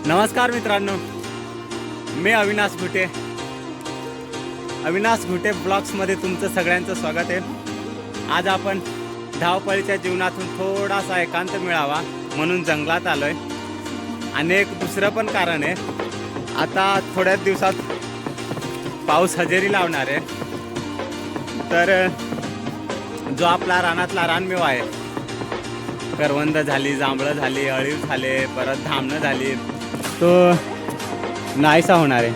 नमस्कार मित्रांनो, मी अविनाश घुटे ब्लॉग्समध्ये तुमचं सगळ्यांचं स्वागत आहे. आज आपण धावपळीच्या जीवनातून थोडासा एकांत मिळावा म्हणून जंगलात आलो आहे. आणि एक दुसरं पण कारण आहे, आता थोड्याच दिवसात पाऊस हजेरी लावणार आहे. तर जो आपला रानातला रानमेवा आहे, करवंद झाली, जांभळं झाली, अळीव झाले, परत धामणं झाली, तो नाहीसा होणार आहे.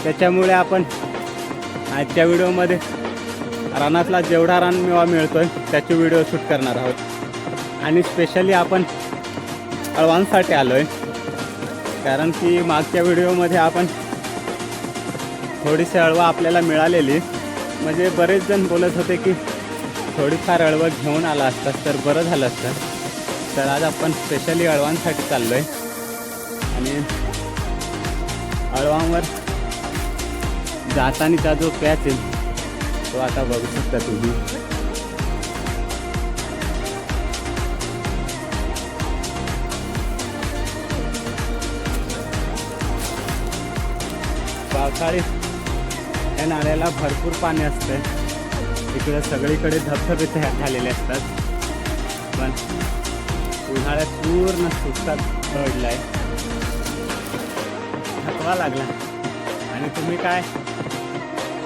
त्याच्यामुळे आपण आजच्या व्हिडिओमध्ये रानातला जेवढा रानमेवा मिळतोय त्याचे व्हिडिओ शूट करणार आहोत. आणि स्पेशली आपण अळवांसाठी आलो आहे, कारण की मागच्या व्हिडिओमध्ये आपण थोडीशी अळवा आपल्याला मिळालेली. म्हणजे बरेच जण बोलत होते की थोडीफार अळवं घेऊन आला असतात तर बरं झालं असतं. तर आज आपण स्पेशली अळवांसाठी चाललो आहे. आणि अळवांवर जातानीचा जो पॅच आहे तो आता बघू शकता तुम्ही. पावसाळी या नाल्याला भरपूर पाणी असतं. इकडे सगळीकडे धबधबे तयार झालेले असतात, पण उन्हाळ्यात पूर्ण सुकतात पडला आहे. थकवा लागला आणि तुम्ही काय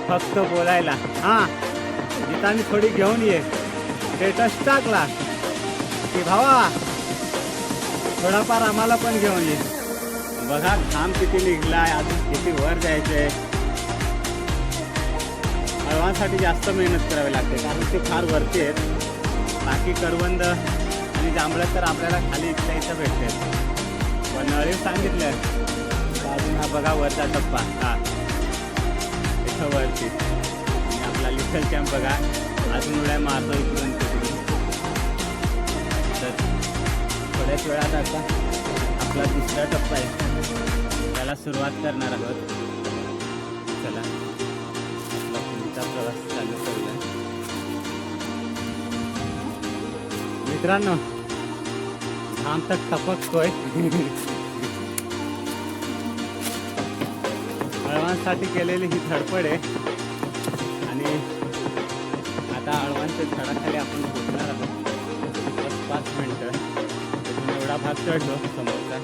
फक्त बोलायला हां गीतानी थोडी घेऊन ये, स्टेटस टाकला की भावा थोडाफार आम्हाला पण घेऊन ये. बघा घाम किती निघलाय, अजून किती वर जायचंय. अळवांसाठी जास्त मेहनत करावी लागते कारण ते फार वरती आहेत. बाकी करवंद आणि जांभळं तर आपल्याला खाली इथं भेटते. पण अळीव सांगितलं अजून हा बघा वरचा टप्पा, हा इथं वरती. आणि आपला लिटल कॅम्प बघा अजून उड्या मारतो इकडून तिकडून. तर थोड्याच वेळात आता आपला दुसरा टप्पा आहे, त्याला सुरुवात करणार आहोत. चला आपला पुढचा प्रवास चालू करूया. मित्रांनो, घाम तर टपकतोय. अळवांसाठी केलेली ही धडपड आहे. आणि आता अळवांच्या झाडाखाली आपण पोचणार आहोत. 5 मिनटं तिथून एवढा भाग चढलो, समोरचा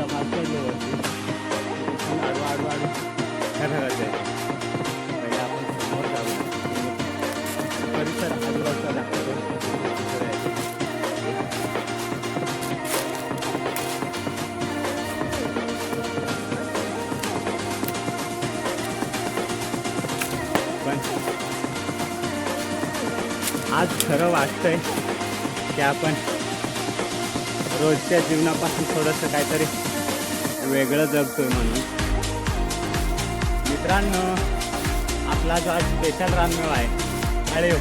भाग चढलो वरती. तिथून आडू ह्या घरात आहे. पहिले आपण समोर जाऊ, परिसर आजूबाजूचा दाखवतो. पण आज खरं वाटतंय की आपण रोजच्या जीवनापासून थोडंसं काहीतरी वेगळं जगतोय म्हणून. मित्रांनो, आपला जो आज स्पेशल रानमेवा आहे अळीव,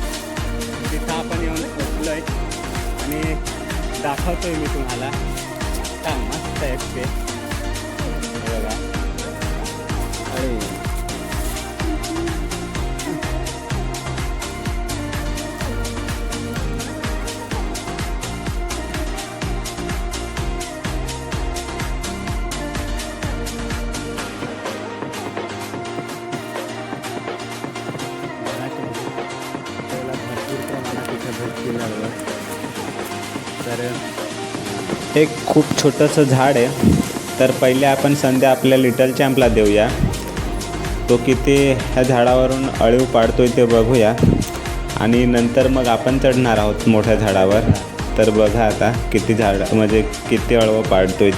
तिथं आपण येऊन पोचलो आहे आणि दाखवतोय मी तुम्हाला. काय मस्त आहे ते बघा अळीव. तर एक खूप छोटंसं झाड आहे. तर पहिले आपण संध्या आपल्या लिटल चॅम्पला देऊया, तो किती ह्या झाडावरून अळीव पाडतोय ते बघूया. आणि नंतर मग आपण चढणार आहोत मोठ्या झाडावर. तर बघा आता किती किती अळवं पाडतोय.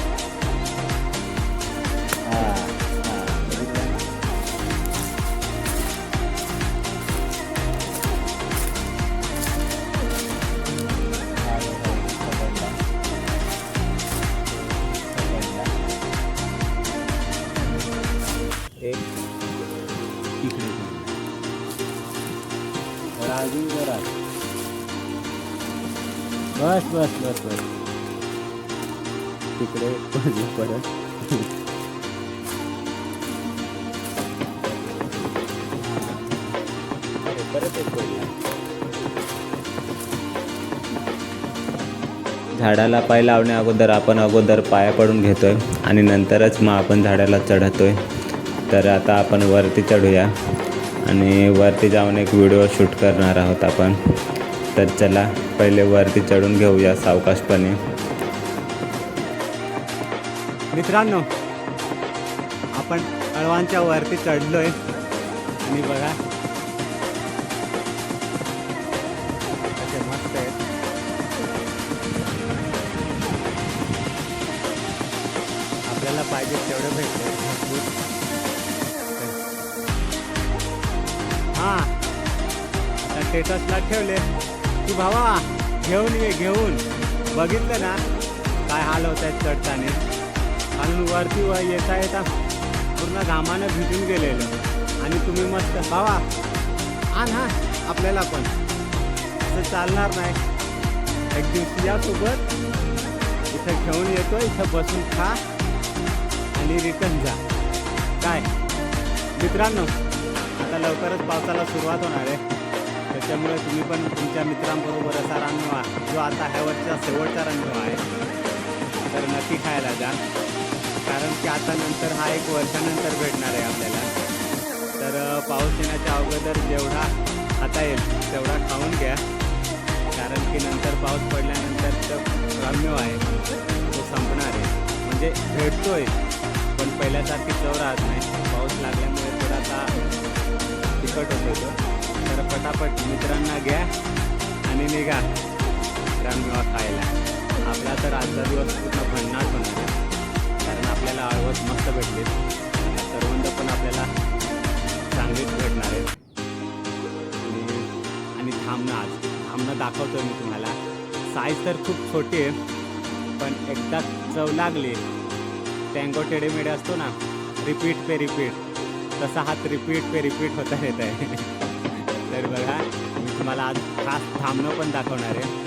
अजून जोरात. बस तिकडे पडलं परत. परत एक पडला. झाडाला पाय लावण्या अगोदर पाया पडून घेतोय आणि नंतरच मग आपण झाडाला चढतोय. तर आता आपण वरती चढूया आणि वरती जाऊन एक व्हिडिओ शूट करणार आहोत आपण. तर चला पहिले वरती चढून घेऊया सावकाशपणे. मित्रांनो, आपण अळवांच्या वरती चढलोय आणि बघा कसे मस्त आहेत. आपल्याला पाहिजे तेवढं भेटले भरपूर. हां, आता स्टेटसला ठेवले की भावा घेऊन ये, घेऊन. बघितलं ना काय हाल होत आहेत चढताना. आणि वरती येता पूर्ण घामानं भिजून गेलेलं आणि तुम्ही मस्त भावा आण. हा, आपल्याला पण असं चालणार नाही. एक दिवशी यासोबत इथं घेऊन येतो, इथं बसून खा आणि रिटर्न जा. काय मित्रांनो, आता लवकरच पावसाला सुरुवात होणार आहे. त्याच्यामुळे तुम्ही पण तुमच्या मित्रांबरोबर असा रानमेवा जो आता ह्या वर्षाचा शेवटचा रानमेवा आहे तर नक्की खायला जा. कारण की आता नंतर हा एक वर्षानंतर भेटणार आहे आपल्याला. तर पाऊस येण्याच्या अगोदर जेवढा खाता येईल तेवढा खाऊन घ्या. कारण की नंतर पाऊस पडल्यानंतर जो रानमेवा आहे तो संपणार आहे. म्हणजे भेटतोय पण पहिल्यासारखी चव राहत नाही. पाऊस लागल्यामुळे थोडासा तिखट होतो तो. तर पटापट मित्रांना घ्या आणि निघा रानमेवा खायला. आपला तर आजचा दिवस पूर्ण भन्नाट होणार आहे. कारण आपल्याला आळवत मस्त भेटले, करवंद पण आपल्याला चांगलीच भेटणार आहेत. आणि थांबणं दाखवतोय मी तुम्हाला. साईज तर खूप छोटी आहे पण एकदा चव लागली टँगो टेडेमेडे असतो ना, रिपीट पे रिपीट, तसा हात रिपीट पे रिपीट होता येत आहे. तर बघा मी तुम्हाला आज खास थांबणं पण दाखवणार आहे.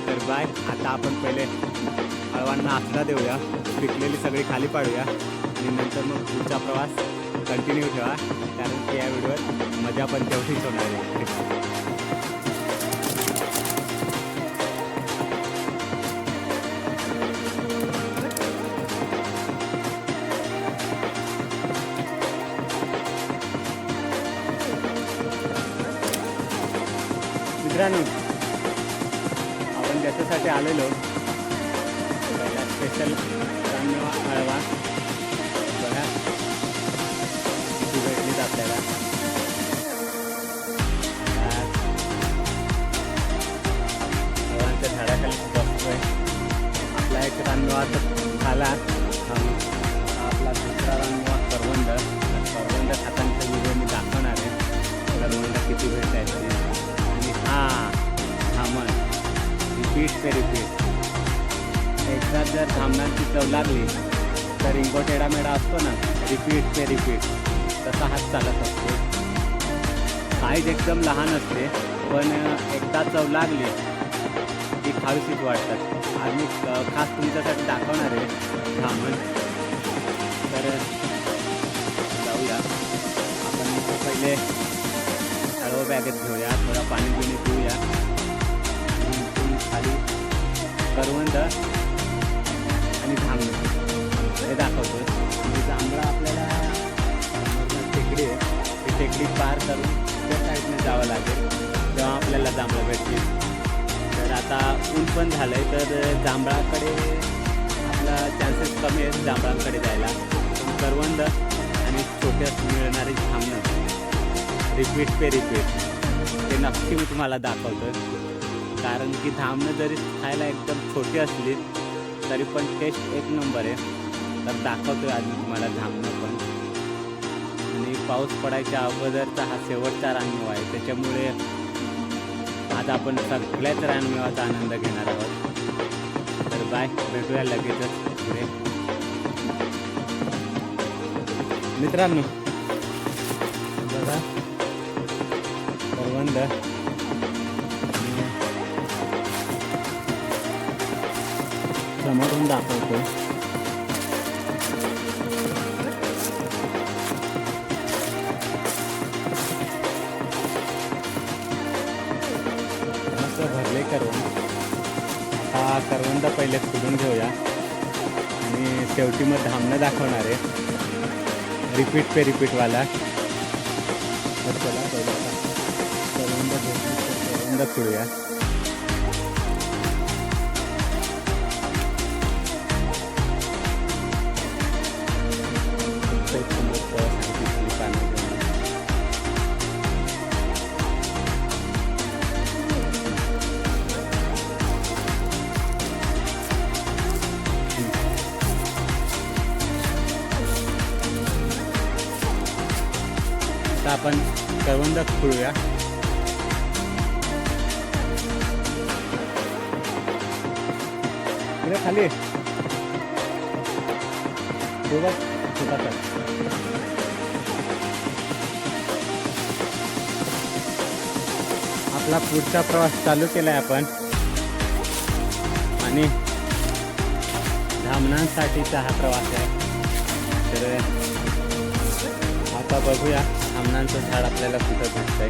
तर बाय. आता आपण पहिले अळवांना आसरा देऊया, पिकलेली सगळी खाली पाडूया आणि नंतर मग पुढचा प्रवास कंटिन्यू ठेवा. कारण की या व्हिडिओत मजा पण तेवढीच होणार आहे. मित्रांनो, आपण त्याच्यासाठी आलेलो पहिला स्पेशल रानमेवा अळवा. बघा किती भेटलीच आपल्याला. अळवांच्या झाडाखाली बसतोय. आपला एक रानमेवा तर झाला. आपला दुसरा रानमेवा करवंद. करवंद खातांचा व्हिडिओ मी दाखवणार आहे. करवंद किती भेटायचे. आणि धामण रिपीट पे रिपीट. एकदा जर धामणांची चव लागली तर रिंगो टेडामेडा असतो ना, रिपीट पे रिपीट, तसा हात चालत असतो. साईज एकदम लहान असते पण एकदा चव लागली की खावीशीच वाटतात. आज मी खास तुमच्यासाठी दाखवणार आहे धामण. तर जाऊया आपण. पहिले हळवं बॅगेत घेऊया, थोडा पाणी पिणी पिऊया. खाली करवंद आणि धामण हे दाखवतो. म्हणजे जांभळा आपल्याला टेकडी आहे, ती टेकडी पार करून त्या साईडनं जावं लागेल तेव्हा आपल्याला जांभळं भेटतील. तर आता ऊन पण झालं आहे तर जांभळाकडे आपला चान्सेस कमी आहेत जांभळांकडे जायला. पण करवंद आणि छोट्यात मिळणारी धामणं रिपीट पे रिपीट ते नक्की मी तुम्हाला दाखवतो. कारण की धामणं जरी खायला एकदम छोटी असली तरी पण टेस्ट एक नंबर आहे. तर दाखवतोय आज मी तुम्हाला धामणं पण. आणि पाऊस पडायच्या अगोदरचा हा शेवटचा रानमेवा आहे. त्याच्यामुळे आज आपण सगळ्याच रानमेवाचा आनंद घेणार आहोत. तर बाय, भेटूया लगेचच पुढे. मित्रांनो बघा करवंद समोरून दाखवतो. मस्त भरले करवंद. आता हा करवंद पहिले खुडून घेऊया आणि शेवटी मग धामणं दाखवणार आहे रिपीट पे रिपीटवाला. तर चला पहिला करवंद करवंद खुडूया. आता आपण करवंद खुडूया. इकडे खाली छोटा आपला पुढचा प्रवास चालू केलाय आपण आणि धामणांसाठीचा हा प्रवास आहे. तर आता बघूया धामणांचं झाड आपल्याला कुठं भेटतंय.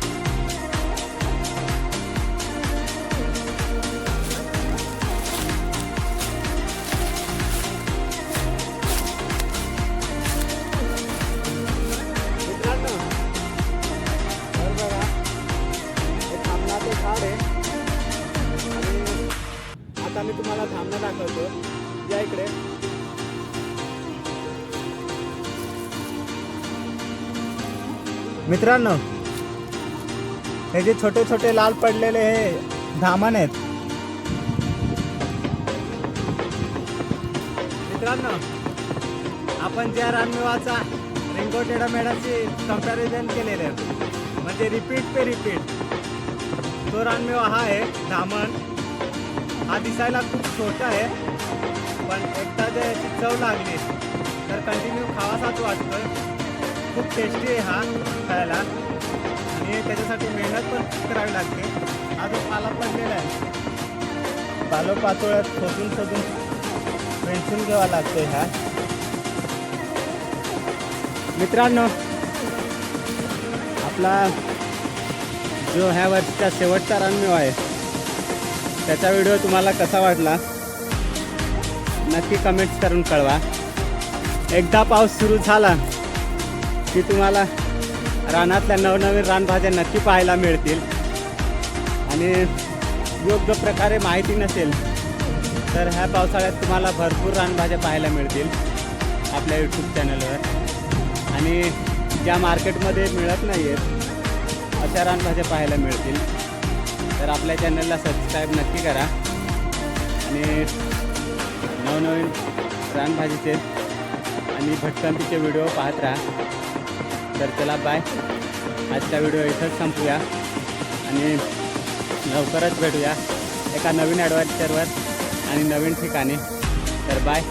मित्रांनो बघा हे धामणाचं झाड आहे आणि आता मी तुम्हाला धामणं दाखवतो. या इकडे मित्रांनो हे जे छोटे छोटे लाल पडलेले हे धामण आहेत. मित्रांनो आपण ज्या रानमेवाचा रिंगो टेढ़ा-मेढ़ाची कंपॅरिझन केलेले म्हणजे रिपीट पे रिपीट तो रानमेवा हा आहे धामण. हा दिसायला खूप छोटा आहे पण एकदा जर याची चव लागली तर कंटिन्यू खावासाच वाटतं. खूप टेस्टी आहे हा खायला आणि त्याच्यासाठी मेहनत पण करावी लागते. हा जो पाला पडलेला आहे पालोपाचोळ्यात शोधून वेचून घ्यावा लागतो. ह्या मित्रांनो आपला जो ह्या वर्षीचा शेवटचा रानमेवा आहे त्याचा व्हिडिओ तुम्हाला कसा वाटला नक्की कमेंट्स करून कळवा. एकदा पाऊस सुरू झाला की तुम्हाला रानातल्या नवनवीन रानभाज्या नक्की पाहायला मिळतील आणि योग्य प्रकारे माहिती नसेल तर ह्या पावसाळ्यात तुम्हाला भरपूर रानभाज्या पाहायला मिळतील आपल्या यूट्यूब चॅनलवर आणि ज्या मार्केटमध्ये मिळत नाही आहेत अशा रानभाज्या पाहायला मिळतील. तर आपल्या चॅनलला सबस्क्राईब नक्की करा आणि नवनवीन रानभाजीचे आणि भटकंतीचे व्हिडिओ पाहत राहा. तर चला बाय. आजचा व्हिडिओ इथंच संपूया आणि लवकरच भेटूया एका नवीन ॲडव्हेंचरवर आणि नवीन ठिकाणी. तर बाय.